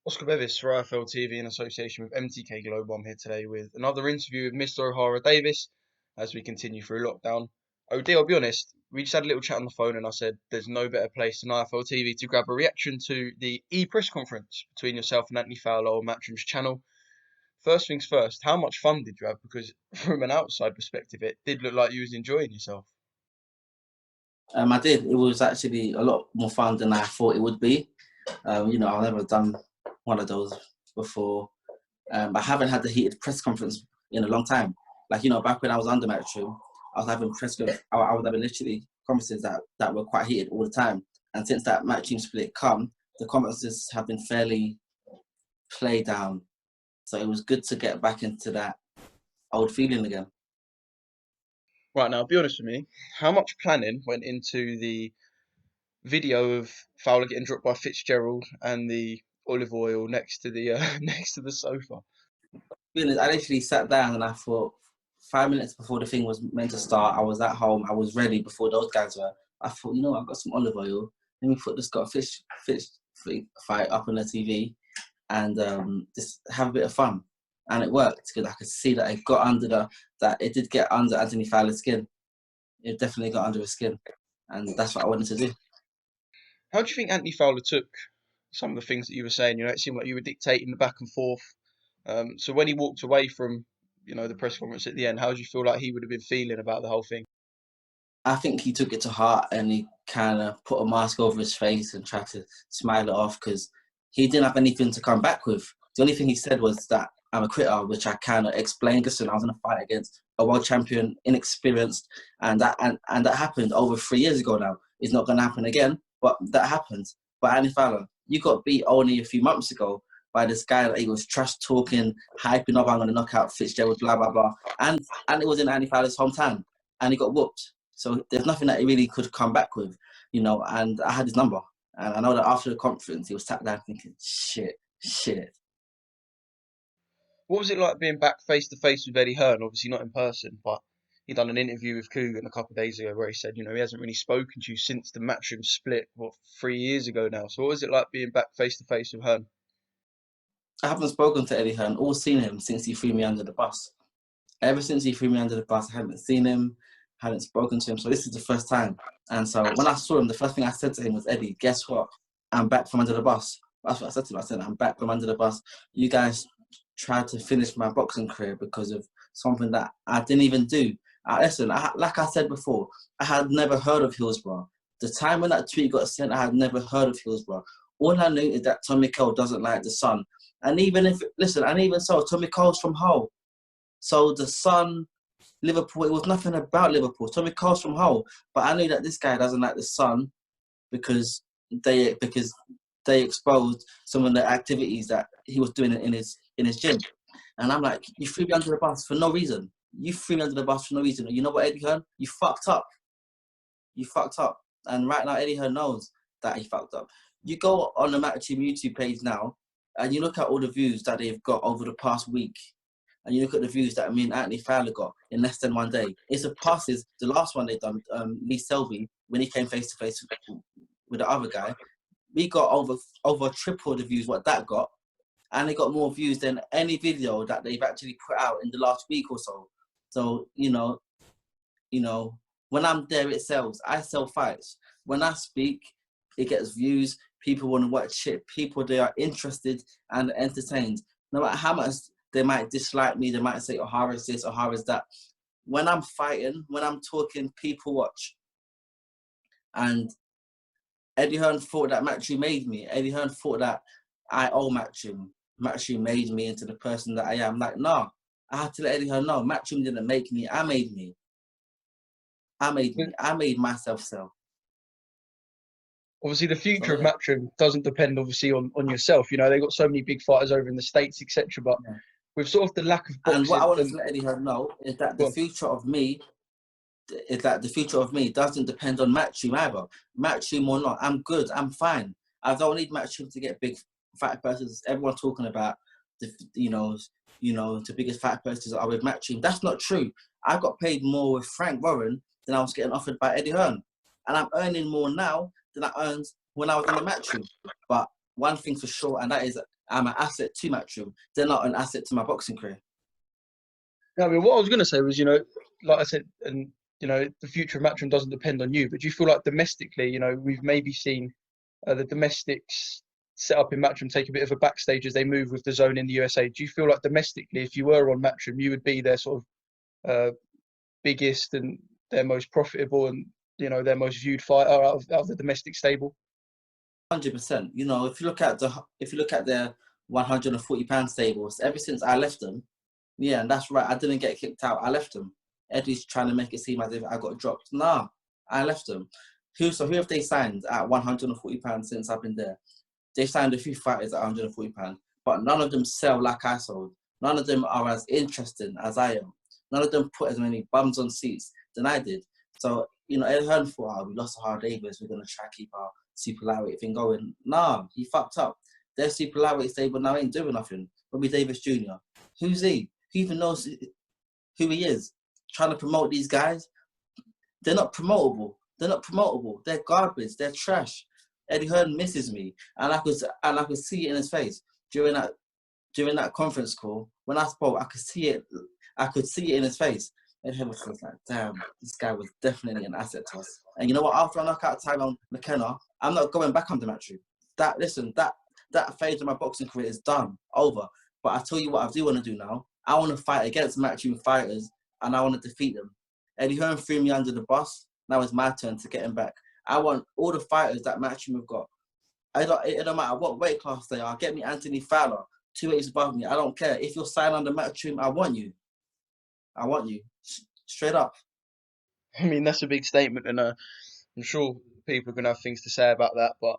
Oscar Bevis for IFL TV in association with MTK Global. I'm here today with another interview with Mr. Ohara Davies as we continue through lockdown. OD, I'll be honest, we just had a little chat on the phone and I said there's no better place than IFL TV to grab a reaction to the press conference between yourself and Aunt Lee Fowler on Matchroom's channel. First things first, how much fun did you have? Because from an outside perspective, it did look like you was enjoying yourself. I did. It was actually a lot more fun than I thought it would be. I've never done one of those before. I haven't had the heated press conference in a long time. Back when I was under Matchroom, I was having I was having literally conferences that were quite heated all the time. And since that Matchroom split come, the conferences have been fairly played down. So it was good to get back into that old feeling again. Right, now, be honest with me, how much planning went into the video of Fowler getting dropped by Fitzgerald and the olive oil next to the next to the sofa? I literally sat down and I thought 5 minutes before the thing was meant to start, I was at home, I was ready before those guys were. I thought, I've got some olive oil. Let me put this fish fight up on the TV and just have a bit of fun. And it worked because I could see that it did get under Anthony Fowler's skin. It definitely got under his skin. And that's what I wanted to do. How do you think Anthony Fowler took some of the things that you were saying? It seemed like you were dictating the back and forth. So when he walked away from, the press conference at the end, how do you feel like he would have been feeling about the whole thing? I think he took it to heart and he kind of put a mask over his face and tried to smile it off because he didn't have anything to come back with. The only thing he said was that I'm a quitter, which I kind of explained. Listen, I was in a fight against a world champion, inexperienced, and that happened over 3 years ago now. It's not going to happen again, but that happened. But Anthony Fowler, you got beat only a few months ago by this guy that he was trash talking, hyping up, I'm going to knock out Fitzgerald, blah, blah, blah. And it was in Anthony Fowler's hometown, and he got whooped. So there's nothing that he really could come back with, and I had his number. And I know that after the conference, he was sat down thinking, shit. What was it like being back face to face with Eddie Hearn? Obviously not in person, but he done an interview with Coogan a couple of days ago where he said, he hasn't really spoken to you since the Matchroom split, 3 years ago now. So what was it like being back face to face with Hearn? I haven't spoken to Eddie Hearn or seen him since he threw me under the bus. Ever since he threw me under the bus, I haven't seen him, hadn't spoken to him. So this is the first time. And so when I saw him, the first thing I said to him was, Eddie, guess what? I'm back from under the bus. That's what I said to him. I said, I'm back from under the bus. You guys tried to finish my boxing career because of something that I didn't even do. Like I said before, I had never heard of Hillsborough. The time when that tweet got sent, I had never heard of Hillsborough. All I knew is that Tommy Cole doesn't like the sun. And even so, Tommy Cole's from Hull. So the sun, Liverpool, it was nothing about Liverpool. Tommy Cole's from Hull. But I knew that this guy doesn't like the sun because they exposed some of the activities that he was doing in his gym. And I'm like, you threw me under the bus for no reason. You threw me under the bus for no reason. You know what, Eddie Hearn? You fucked up. And right now, Eddie Hearn knows that he fucked up. You go on the Matchroom YouTube page now, and you look at all the views that they've got over the past week, and you look at the views that me and Anthony Fowler got in less than 1 day. It surpasses the last one they done, Lee Selby, when he came face to face with the other guy. We got over triple the views what that got, and they got more views than any video that they've actually put out in the last week or so. So, when I'm there, it sells. I sell fights. When I speak, it gets views. People want to watch it. People, they are interested and entertained. No matter how much they might dislike me, they might say, Ohara's this, Ohara's that. When I'm fighting, when I'm talking, people watch. And Eddie Hearn thought that Matchroom made me. Eddie Hearn thought that I owe Matchroom. Matchroom made me into the person that I am. Like, no. I had to let Eddie Hearn know. Matchroom didn't make me. I made me. I made myself sell. Obviously, the future of Matchroom doesn't depend, obviously, on yourself. They've got so many big fighters over in the States, etc. But with sort of the lack of boxing... And what I want to let Eddie Hearn know is that the future of me doesn't depend on Matchroom either. Matchroom or not, I'm good, I'm fine. I don't need Matchroom to get big fight persons. Everyone talking about the biggest fight persons are with Matchroom. That's not true. I got paid more with Frank Warren than I was getting offered by Eddie Hearn. And I'm earning more now than I earned when I was in the Matchroom. But one thing for sure, and that is I'm an asset to Matchroom. They're not an asset to my boxing career. I mean, what I was going to say was, like I said, and the future of Matchroom doesn't depend on you. But do you feel like domestically, we've maybe seen the domestics set up in Matchroom take a bit of a backstage as they move with the zone in the USA? Do you feel like domestically, if you were on Matchroom, you would be their sort of biggest and their most profitable and their most viewed fighter out of the domestic stable? 100%. If you look at their 140-pound stables, ever since I left them, yeah, and that's right, I didn't get kicked out. I left them. Eddie's trying to make it seem as if I got dropped. Nah, I left them. Who have they signed at 140 pounds since I've been there? They've signed a few fighters at 140 pounds, but none of them sell like I sold. None of them are as interesting as I am. None of them put as many bums on seats than I did. So, Ed Hearn thought, we lost Ohara Davies, we're going to try to keep our super lightweight thing going. Nah, he fucked up. Their super lightweight stable now ain't doing nothing. Bobby Davis Jr. Who's he? Who even knows who he is? Trying to promote these guys? They're not promotable. They're garbage. They're trash. Eddie Hearn misses me, and I could see it in his face during that conference call when I spoke. I could see it. In his face. Eddie Hearn was like, "Damn, this guy was definitely an asset to us." And you know what? After I knock out Tyrone McKenna, I'm not going back on the Matchroom. That phase of my boxing career is done, over. But I tell you what, I do want to do now. I want to fight against Matchroom fighters, and I want to defeat them. Eddie Hearn threw me under the bus. Now it's my turn to get him back. I want all the fighters that Matchroom have got. It don't matter what weight class they are. Get me Aunt Lee Fowler, 2 weights above me. I don't care. If you're signed under Matchroom, I want you. Straight up. I mean, that's a big statement, and I'm sure people are going to have things to say about that. But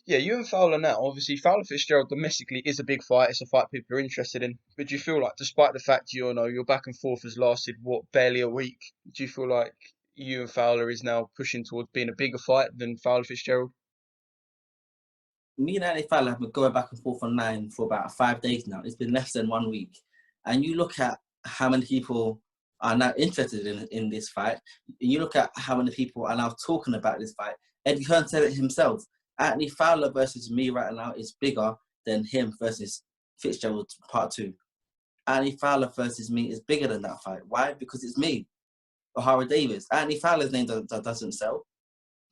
yeah, you and Fowler now, obviously, Fowler Fitzgerald domestically is a big fight. It's a fight people are interested in. But do you feel like, despite the fact your back and forth has lasted barely a week, do you feel like you and Fowler is now pushing towards being a bigger fight than Fowler Fitzgerald? Me and Aunt Lee Fowler have been going back and forth online for about 5 days now. It's been less than 1 week. And you look at how many people are now interested in this fight. And you look at how many people are now talking about this fight. Eddie Hearn said it himself. Aunt Lee Fowler versus me right now is bigger than him versus Fitzgerald Part 2. Aunt Lee Fowler versus me is bigger than that fight. Why? Because it's me, Ohara Davies. Aunt Lee Fowler's name doesn't sell.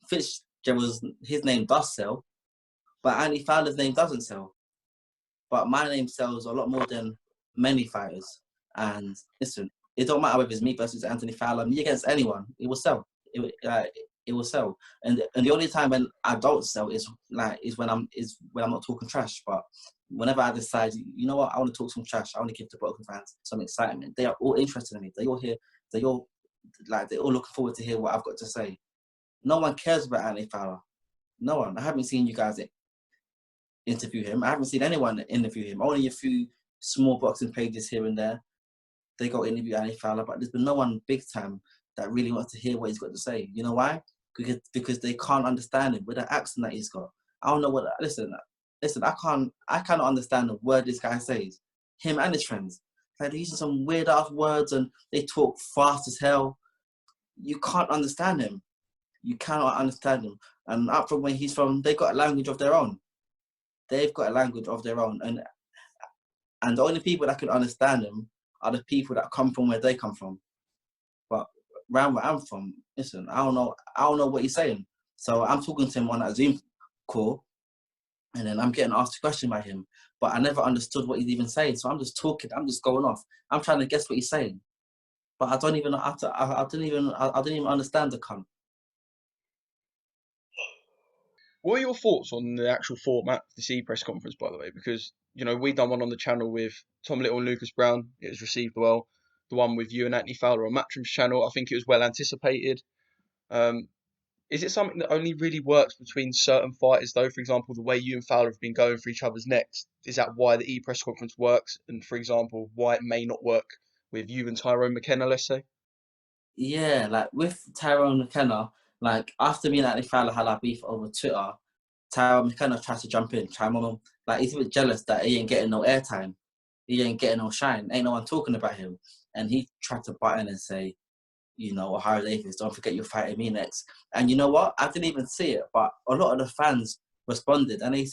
Fitzgerald's, his name does sell. But Aunt Lee Fowler's name doesn't sell. But my name sells a lot more than many fighters. And listen, it don't matter whether it's me versus Anthony Fowler, me against anyone, it will sell. It will sell. And the only time when I don't sell is when I'm not talking trash. But whenever I decide, you know what, I want to talk some trash, I want to give the boxing fans some excitement. They are all interested in me. They're all here. They're all looking forward to hear what I've got to say. No one cares about Anthony Fowler. No one. I haven't seen you guys interview him. I haven't seen anyone interview him. Only a few small boxing pages here and there. They go interview Aunt Lee Fowler, but there's been no one big time that really wants to hear what he's got to say. You know why? Because they can't understand him with the accent that he's got. I don't know what. Listen. I cannot understand the word this guy says. Him and his friends, like they're using some weird ass words and they talk fast as hell. You can't understand him. You cannot understand him. And up from where he's from, they've got a language of their own. They've got a language of their own, and the only people that can understand them are the people that come from where they come from. But around where I'm from, listen, I don't know what he's saying. So I'm talking to him on that Zoom call, and then I'm getting asked a question by him, but I never understood what he's even saying. So I'm just talking, I'm just going off. I'm trying to guess what he's saying, but I didn't even understand the cunt. What are your thoughts on the actual format of the press conference, by the way? Because, we done one on the channel with Tom Little and Lucas Brown. It was received well. The one with you and Aunt Lee Fowler on Matchroom's channel, I think it was well anticipated. Is it something that only really works between certain fighters, though? For example, the way you and Fowler have been going for each other's necks, is that why the press conference works? And, for example, why it may not work with you and Tyrone McKenna, let's say? Yeah, like with Tyrone McKenna, like after me and Aunt Lee Fowler had our beef over Twitter, Tyrone McKenna tried to jump in, try mom. Like he's a bit jealous that he ain't getting no airtime, he ain't getting no shine, ain't no one talking about him, and he tried to butt in and say, Ohara Davies, don't forget you're fighting me next. And you know what? I didn't even see it, but a lot of the fans responded, and they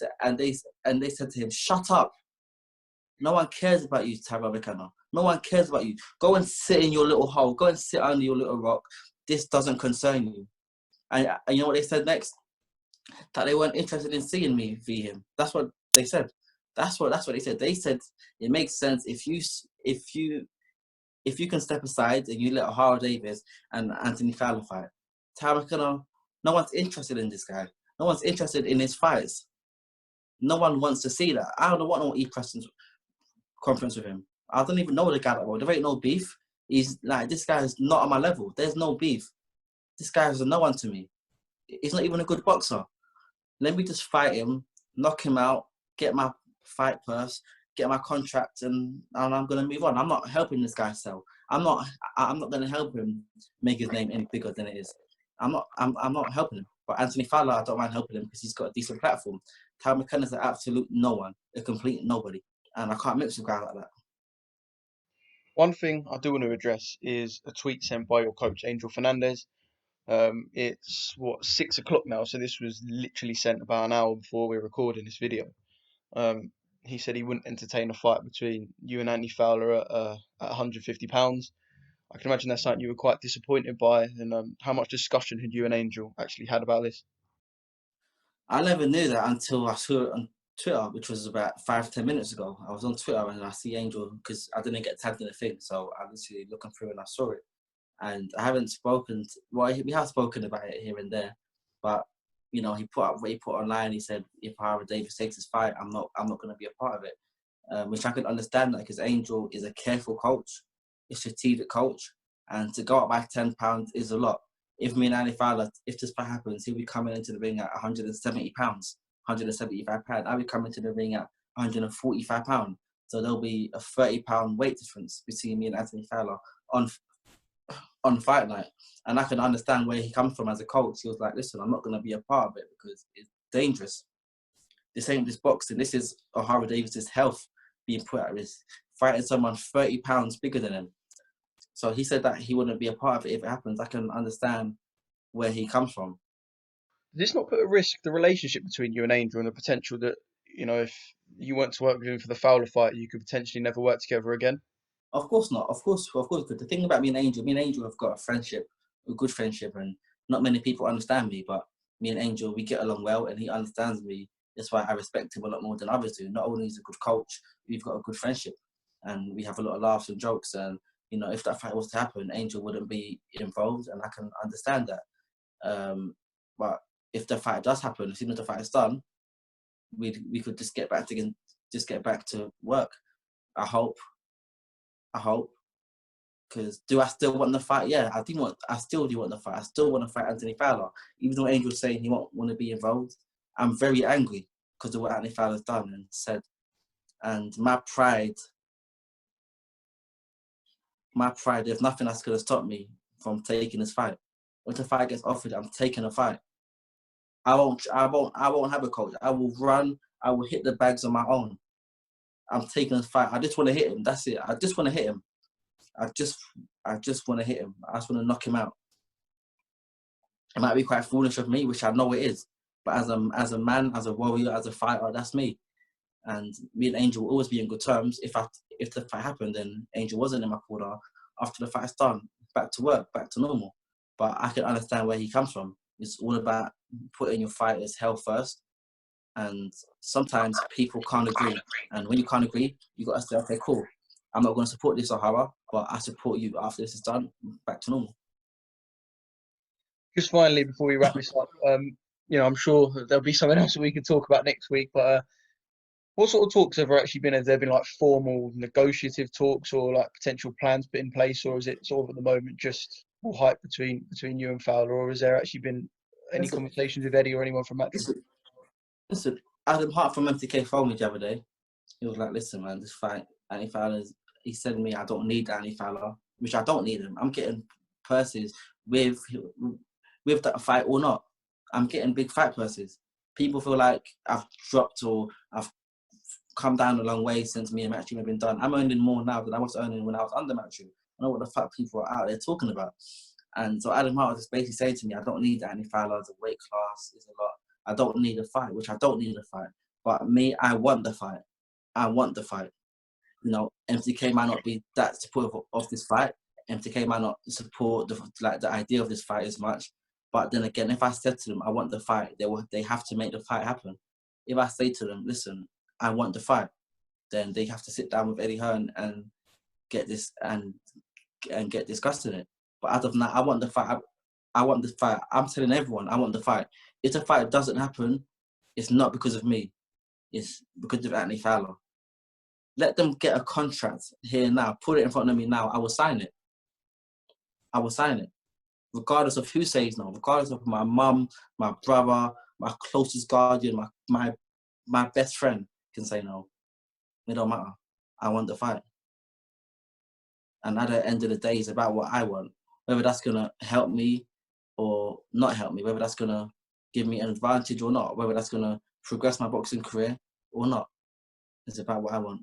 said to him, "Shut up! No one cares about you, Tyrell McKenna. No one cares about you. Go and sit in your little hole. Go and sit under your little rock. This doesn't concern you." And you know what they said next? That they weren't interested in seeing me v him. That's what they said. That's what they said. They said it makes sense if you can step aside and you let Ohara Davies and Anthony Fowler fight. Tyrell McKenna, no one's interested in this guy. No one's interested in his fights. No one wants to see that. I don't want no e-press conference with him. I don't even know the guy that well. There ain't no beef. He's like, this guy is not on my level. There's no beef. This guy is a no one to me. He's not even a good boxer. Let me just fight him, knock him out, get my fight purse, get my contract, and I'm gonna move on. I'm not helping this guy sell. I'm not gonna help him make his name any bigger than it is. I'm not helping him. But Anthony Fowler, I don't mind helping him because he's got a decent platform. Tyrell McKenna's an absolute no one, a complete nobody. And I can't mix with guys like that. One thing I do want to address is a tweet sent by your coach, Angel Fernandes. It's 6 o'clock now, so this was literally sent about an hour before we were recording this video. He said he wouldn't entertain a fight between you and Anthony Fowler at £150. I can imagine that's something you were quite disappointed by. And how much discussion had you and Angel actually had about this? I never knew that until I saw it on Twitter, which was about 5-10 minutes ago. I was on Twitter and I see Angel because I didn't get tagged in the thing, so I was literally looking through and I saw it. And I haven't spoken. Well, we have spoken about it here and there, but you know, he put online. He said, if Ohara Davies takes his fight, I'm not going to be a part of it. Which I can understand that because Angel is a careful coach, a strategic coach, and to go up by £10 is a lot. If me and Anthony Fowler, if this fight happens, he'll be coming into the ring at £170, £175. I'll be coming to the ring at £145. So there'll be a £30 weight difference between me and Anthony Fowler on fight night. And I can understand where he comes from as a coach. He was like, listen, I'm not going to be a part of it because it's dangerous. This ain't this boxing. This is Ohara Davies' health being put at risk. Fighting someone 30 pounds bigger than him. So he said that he wouldn't be a part of it if it happens. I can understand where he comes from. Does this not put at risk the relationship between you and Angel and the potential that, you know, if you weren't to work with him for the Fowler fight, you could potentially never work together again? Of course not. Of course. But the thing about me and Angel have got a good friendship, and not many people understand me, but me and Angel, we get along well, and he understands me. That's why I respect him a lot more than others do. Not only is he a good coach, we've got a good friendship, and we have a lot of laughs and jokes. And you know, if that fight was to happen, Angel wouldn't be involved, and I can understand that. But if the fight does happen, as soon as the fight is done, we could just get back to work. I hope. Because do I still want the fight? Yeah, I still do want the fight. I still want to fight Anthony Fowler, even though Angel's saying he won't want to be involved. I'm very angry because of what Anthony Fowler's done and said, and my pride. There's nothing that's gonna stop me from taking this fight. Once the fight gets offered, I'm taking a fight. I won't have a coach. I will run. I will hit the bags on my own. I'm taking this fight. I just want to hit him. That's it. I just want to hit him. I just want to hit him. I just want to knock him out. It might be quite foolish of me, which I know it is. But as a man, as a warrior, as a fighter, that's me. And me and Angel will always be in good terms. If the fight happened, then Angel wasn't in my corner. After the fight's done, back to work, back to normal. But I can understand where he comes from. It's all about putting your fighter's health first. And sometimes people can't agree. And when you can't agree, you got to say, okay, cool. I'm not going to support this, Ohara, but I support you. After this is done, back to normal. Just finally, before we wrap this up, you know, I'm sure there'll be something else that we can talk about next week. But what sort of talks have there actually been? Have there been like formal negotiative talks or like potential plans put in place, or is it sort of at the moment just all hype between you and Fowler, or has there actually been any conversations with Eddie or anyone from Matchroom? Listen, Adam Hart from MTK phoned me the other day. He was like, listen, man, this fight, Anthony Fowler's, he said to me, I don't need Anthony Fowler, which I don't need him. I'm getting purses with that fight or not. I'm getting big fight purses. People feel like I've dropped or I've come down a long way since me and Matchroom have been done. I'm earning more now than I was earning when I was under Matchroom. I know what the fuck people are out there talking about. And so Adam Hart was just basically saying to me, I don't need Anthony Fowler. The weight class is a lot. I don't need a fight, which I don't need a fight. But me, I want the fight. I want the fight. You know, MTK might not be that supportive of this fight. MTK might not support the idea of this fight as much. But then again, if I said to them, I want the fight, they have to make the fight happen. If I say to them, listen, I want the fight, then they have to sit down with Eddie Hearn and get this and get discussed in it. But out of that, I want the fight. I want the fight. I'm telling everyone, I want the fight. If the fight doesn't happen, it's not because of me. It's because of Aunt Lee Fowler. Let them get a contract here now. Put it in front of me now. I will sign it. I will sign it. Regardless of who says no. Regardless of my mum, my brother, my closest guardian, my best friend can say no. It don't matter. I want the fight. And at the end of the day, it's about what I want. Whether that's going to help me or not help me. Whether that's going to give me an advantage or not. Whether that's going to progress my boxing career or not. It's about what I want.